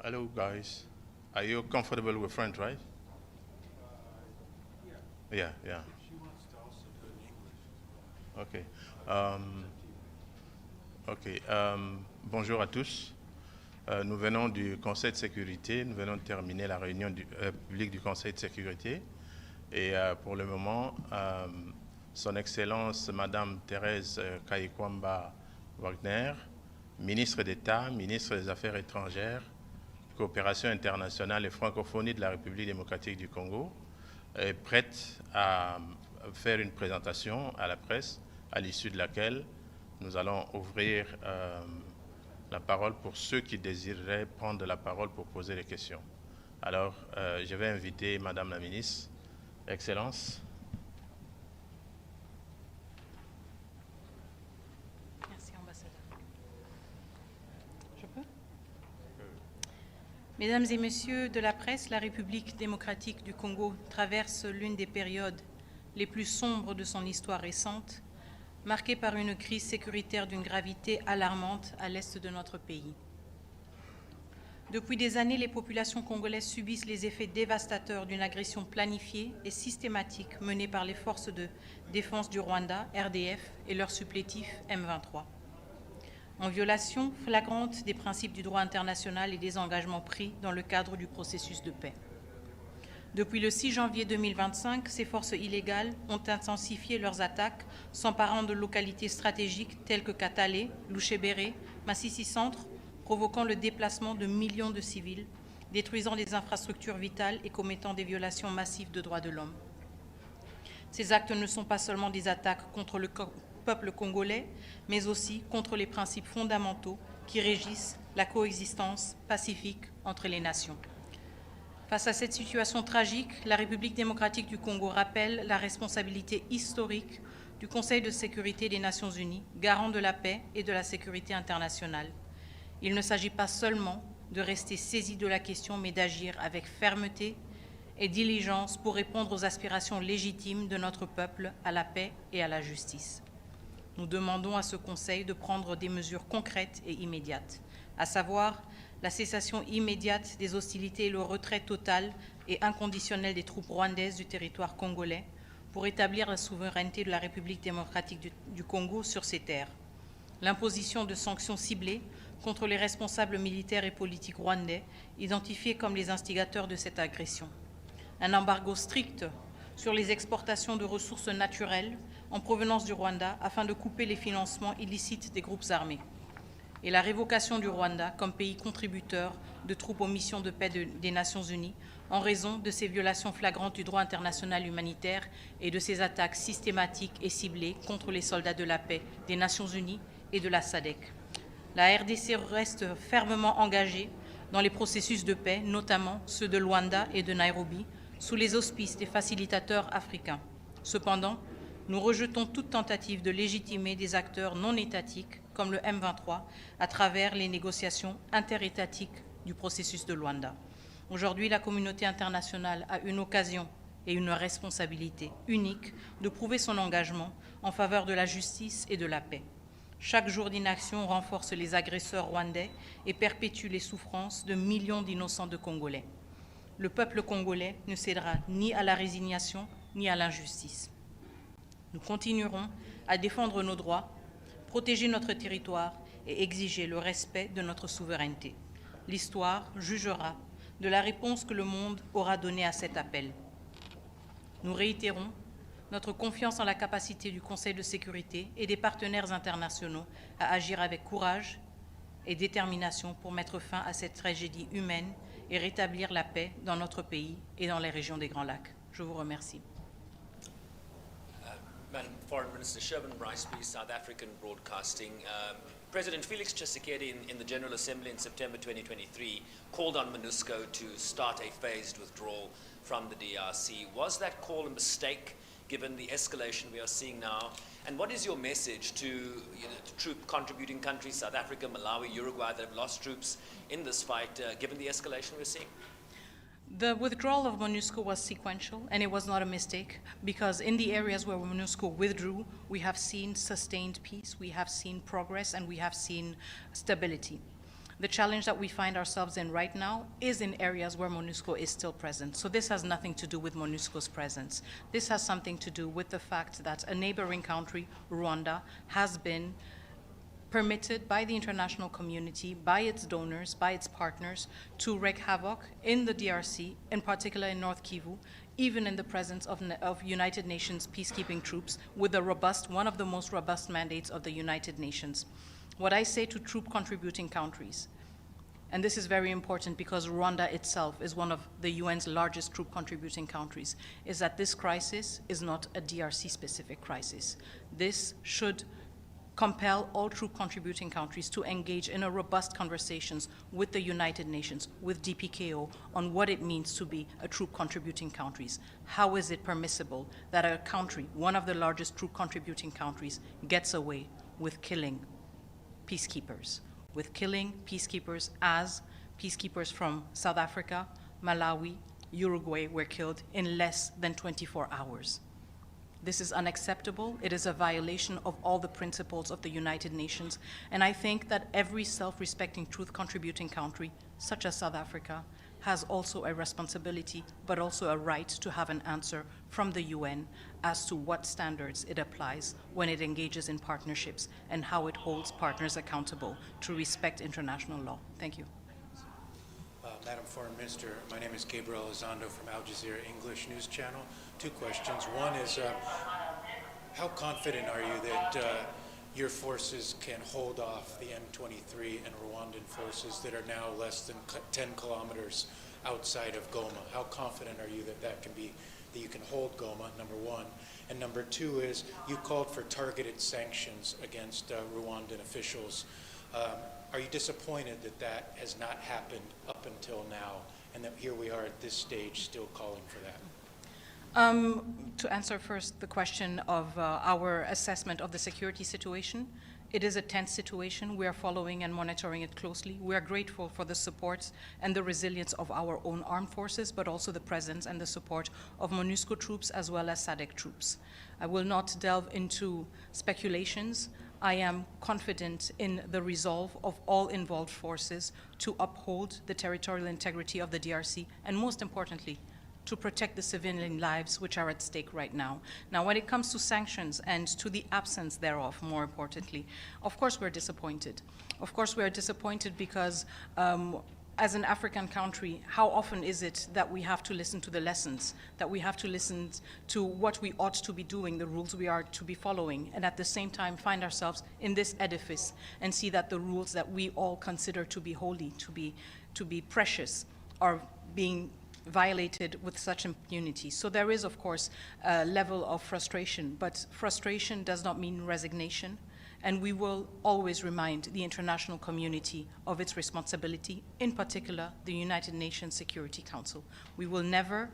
Hello, guys. Are you comfortable with French, right? Yeah, yeah. She wants to also do it in English. Okay. Bonjour à tous. Nous venons du Conseil de sécurité. Nous venons de terminer la réunion publique du Conseil de sécurité. Et pour le moment, Son Excellence Madame Thérèse Kayikwamba Wagner, ministre d'État, ministre des Affaires étrangères, coopération internationale et francophonie de la République démocratique du Congo, est prête à faire une présentation à la presse, à l'issue de laquelle nous allons ouvrir la parole pour ceux qui désireraient prendre la parole pour poser des questions. Alors, je vais inviter Madame la ministre. Excellence. Merci, ambassadeur. Je peux ? Mesdames et messieurs de la presse, la République démocratique du Congo traverse l'une des périodes les plus sombres de son histoire récente, marquée par une crise sécuritaire d'une gravité alarmante à l'est de notre pays. Depuis des années, les populations congolaises subissent les effets dévastateurs d'une agression planifiée et systématique menée par les forces de défense du Rwanda, RDF, et leur supplétif M23. En violation flagrante des principes du droit international et des engagements pris dans le cadre du processus de paix. Depuis le 6 janvier 2025, ces forces illégales ont intensifié leurs attaques, s'emparant de localités stratégiques telles que Katale, Louchébéré, Massissi Centre, provoquant le déplacement de millions de civils, détruisant des infrastructures vitales et commettant des violations massives de droits de l'homme. Ces actes ne sont pas seulement des attaques contre le peuple congolais, mais aussi contre les principes fondamentaux qui régissent la coexistence pacifique entre les nations. Face à cette situation tragique, la République démocratique du Congo rappelle la responsabilité historique du Conseil de sécurité des Nations unies, garant de la paix et de la sécurité internationale. Il ne s'agit pas seulement de rester saisi de la question, mais d'agir avec fermeté et diligence pour répondre aux aspirations légitimes de notre peuple à la paix et à la justice. Nous demandons à ce Conseil de prendre des mesures concrètes et immédiates, à savoir la cessation immédiate des hostilités et le retrait total et inconditionnel des troupes rwandaises du territoire congolais pour établir la souveraineté de la République démocratique du Congo sur ces terres, l'imposition de sanctions ciblées contre les responsables militaires et politiques rwandais identifiés comme les instigateurs de cette agression, un embargo strict sur les exportations de ressources naturelles en provenance du Rwanda afin de couper les financements illicites des groupes armés, et la révocation du Rwanda comme pays contributeur de troupes aux missions de paix des Nations Unies en raison de ses violations flagrantes du droit international humanitaire et de ses attaques systématiques et ciblées contre les soldats de la paix des Nations Unies et de la SADC. La RDC reste fermement engagée dans les processus de paix, notamment ceux de Luanda et de Nairobi, sous les auspices des facilitateurs africains. Cependant, nous rejetons toute tentative de légitimer des acteurs non étatiques, comme le M23, à travers les négociations interétatiques du processus de Luanda. Aujourd'hui, la communauté internationale a une occasion et une responsabilité unique de prouver son engagement en faveur de la justice et de la paix. Chaque jour d'inaction renforce les agresseurs rwandais et perpétue les souffrances de millions d'innocents de Congolais. Le peuple congolais ne cédera ni à la résignation ni à l'injustice. Nous continuerons à défendre nos droits, protéger notre territoire et exiger le respect de notre souveraineté. L'histoire jugera de la réponse que le monde aura donnée à cet appel. Nous réitérons notre confiance en la capacité du Conseil de sécurité et des partenaires internationaux à agir avec courage et détermination pour mettre fin à cette tragédie humaine et rétablir la paix dans notre pays et dans les régions des Grands Lacs. Je vous remercie. Madam Foreign Minister, Sherman Rice-Beath, South African Broadcasting. President Felix Tshisekedi in the General Assembly in September 2023 called on MONUSCO to start a phased withdrawal from the DRC. Was that call a mistake given the escalation we are seeing now? And what is your message to troop contributing countries, South Africa, Malawi, Uruguay, that have lost troops in this fight, given the escalation we're seeing? The withdrawal of MONUSCO was sequential, and it was not a mistake, because in the areas where MONUSCO withdrew, we have seen sustained peace, we have seen progress, and we have seen stability. The challenge that we find ourselves in right now is in areas where MONUSCO is still present. So this has nothing to do with MONUSCO's presence. This has something to do with the fact that a neighboring country, Rwanda, has been permitted by the international community, by its donors, by its partners, to wreak havoc in the DRC, in particular in North Kivu, even in the presence of United Nations peacekeeping troops, with one of the most robust mandates of the United Nations. What I say to troop contributing countries, and this is very important because Rwanda itself is one of the UN's largest troop contributing countries, is that this crisis is not a DRC specific crisis. This should compel all troop contributing countries to engage in a robust conversations with the United Nations, with DPKO, on what it means to be a troop contributing countries. How is it permissible that a country, one of the largest troop contributing countries, gets away with killing peacekeepers, as peacekeepers from South Africa, Malawi, Uruguay were killed in less than 24 hours. This is unacceptable. It is a violation of all the principles of the United Nations. And I think that every self-respecting truth-contributing country, such as South Africa, has also a responsibility, but also a right to have an answer from the UN as to what standards it applies when it engages in partnerships and how it holds partners accountable to respect international law. Thank you. Madam Foreign Minister, my name is Gabriel Elizondo from Al Jazeera English News Channel. Two questions. One is, how confident are you that your forces can hold off the M23 and Rwandan forces that are now less than 10 kilometers outside of Goma? How confident are you that that you can hold Goma, number one? And number two is, you called for targeted sanctions against Rwandan officials. Are you disappointed that that has not happened up until now, and that here we are at this stage still calling for that? To answer first the question of our assessment of the security situation, it is a tense situation. We are following and monitoring it closely. We are grateful for the support and the resilience of our own armed forces, but also the presence and the support of MONUSCO troops as well as SADC troops. I will not delve into speculations. I am confident in the resolve of all involved forces to uphold the territorial integrity of the DRC, and most importantly, to protect the civilian lives which are at stake right now. Now, when it comes to sanctions and to the absence thereof, more importantly, of course we're disappointed. Of course we're disappointed because as an African country, how often is it that we have to listen to the lessons, that we have to listen to what we ought to be doing, the rules we are to be following, and at the same time find ourselves in this edifice and see that the rules that we all consider to be holy, to be precious, are being violated with such impunity. So there is, of course, a level of frustration, but frustration does not mean resignation. And we will always remind the international community of its responsibility, in particular, the United Nations Security Council. We will never,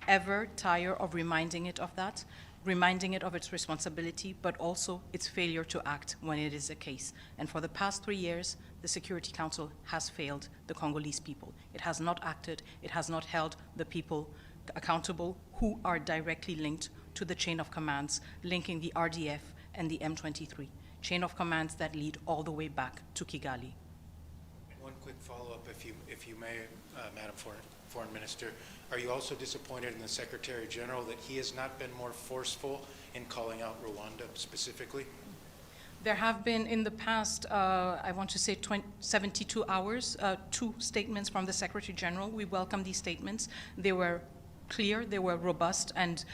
ever tire of reminding it of that, reminding it of its responsibility, but also its failure to act when it is the case. And for the past 3 years, the Security Council has failed the Congolese people. It has not acted, it has not held the people accountable who are directly linked to the chain of commands linking the RDF and the M23. Chain of commands that lead all the way back to Kigali. One quick follow-up, if you may, Madam Foreign Minister. Are you also disappointed in the Secretary General that he has not been more forceful in calling out Rwanda specifically? There have been in the past, I want to say 72 hours, 2 statements from the Secretary General. We welcome these statements. They were clear, they were robust, and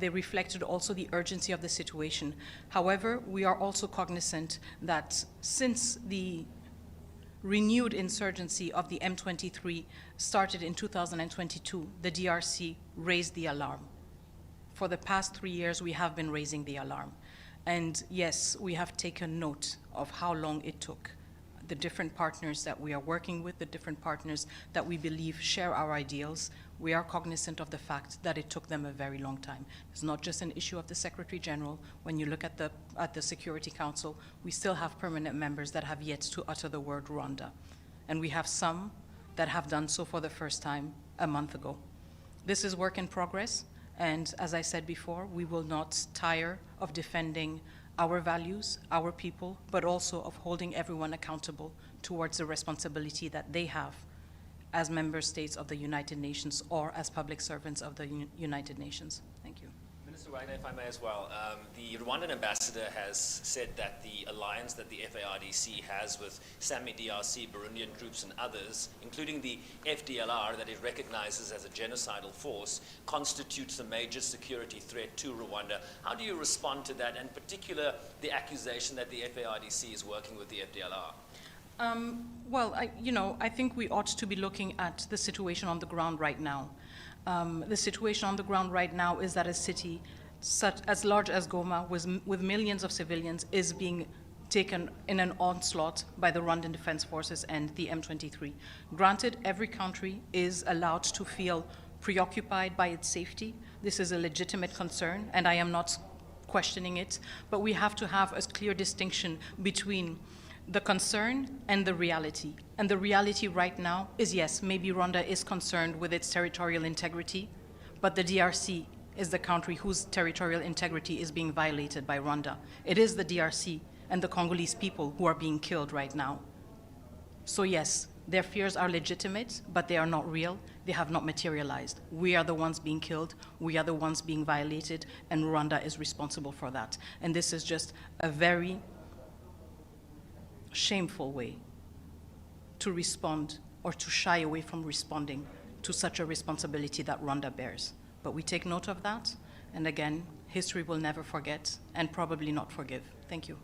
they reflected also the urgency of the situation. However, we are also cognizant that since the renewed insurgency of the M23 started in 2022, the DRC raised the alarm. For the past 3 years, we have been raising the alarm. And yes, we have taken note of how long it took. The different partners that we are working with, the different partners that we believe share our ideals, we are cognizant of the fact that it took them a very long time. It's not just an issue of the Secretary General. When you look at the Security Council, we still have permanent members that have yet to utter the word Rwanda. And we have some that have done so for the first time a month ago. This is work in progress, and as I said before, we will not tire of defending our values, our people, but also of holding everyone accountable towards the responsibility that they have as member states of the United Nations or as public servants of the United Nations. Thank you. Minister Wagner, if I may as well, the Rwandan ambassador has said that the alliance that the FARDC has with Sami DRC, Burundian groups and others, including the FDLR that it recognizes as a genocidal force, constitutes a major security threat to Rwanda. How do you respond to that, and in particular the accusation that the FARDC is working with the FDLR? Well, I think we ought to be looking at the situation on the ground right now. The situation on the ground right now is that a city such as large as Goma, with millions of civilians, is being taken in an onslaught by the Rwandan Defense Forces and the M23. Granted, every country is allowed to feel preoccupied by its safety. This is a legitimate concern, and I am not questioning it, but we have to have a clear distinction between the concern and the reality. And the reality right now is, yes, maybe Rwanda is concerned with its territorial integrity, but the DRC is the country whose territorial integrity is being violated by Rwanda. It is the DRC and the Congolese people who are being killed right now. So yes, their fears are legitimate, but they are not real. They have not materialized. We are the ones being killed. We are the ones being violated, and Rwanda is responsible for that. And this is just a very shameful way to respond or to shy away from responding to such a responsibility that Rwanda bears. But we take note of that, and again, history will never forget and probably not forgive. Thank you.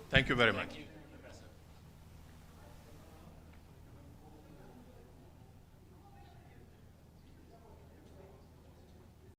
Thank you very much.